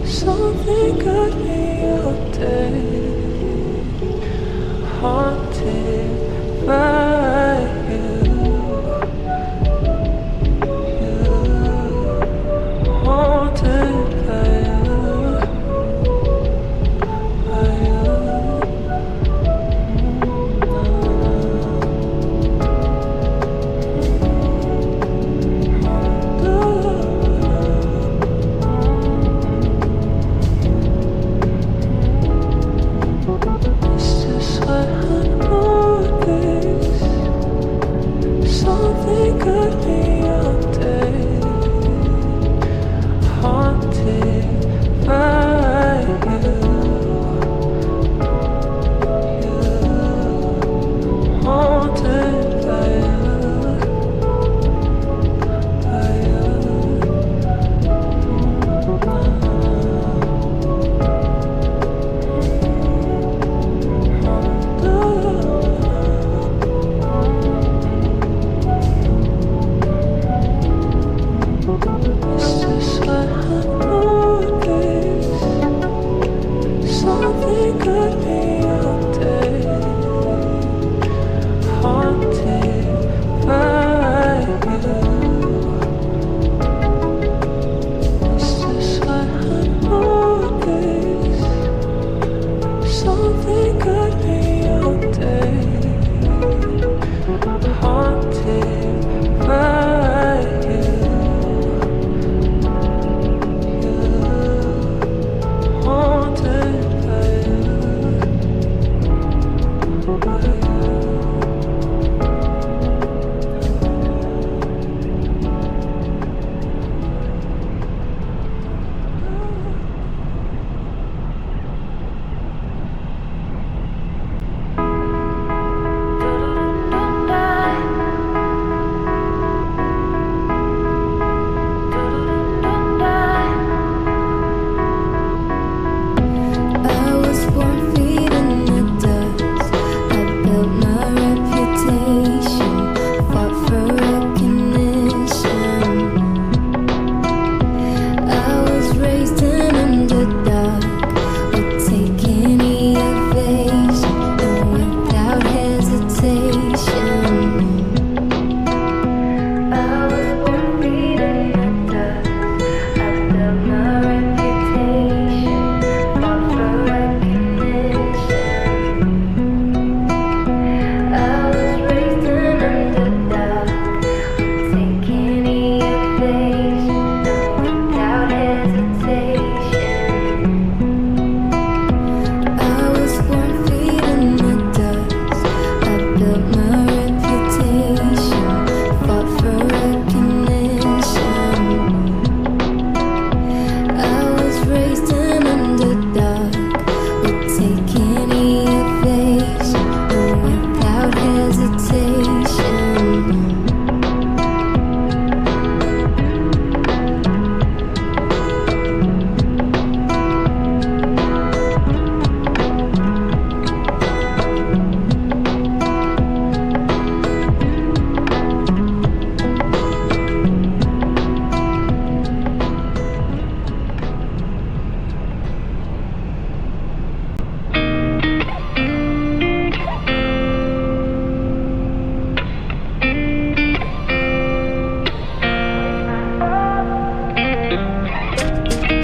Something got me all day, haunted by you, haunted by you, by you. Something got me all day, haunted by you, haunted by you, by you. It's just what I noticed. Something got me all day, haunted by you. It's just what I noticed. Something got me all day, haunted by you. Haunted by you, by you. I was born feet in the dust. I built my reputation, fought for recognition. I was raised an underdog, would take any evasion and without hesitation. I was born feet in the dust. I built my reputation, fought for recognition. I was raised an underdog, would take any evasion without hesitation. I was born feet in the dust. I built my reputation, fought for recognition. I was raised an underdog, would take any evasion without hesitation.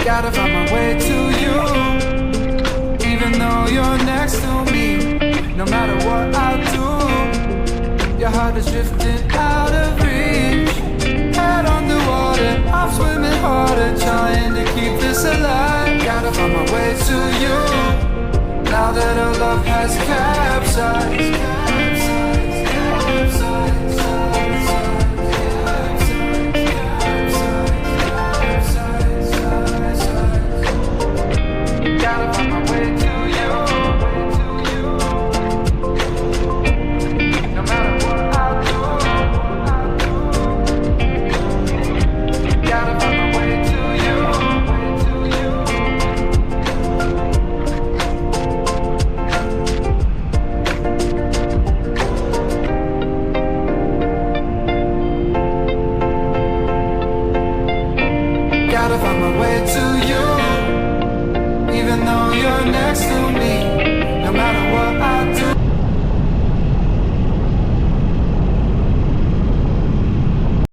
Gotta find my way to you, even though you're next to me. No matter what I do, your heart is drifting out of reach. Head underwater, I'm swimming harder, trying to keep this alive. Gotta find my way to you, now that our love has capsized. Gotta find my way to you, no matter what I do. Gotta find my way to you. to find my way to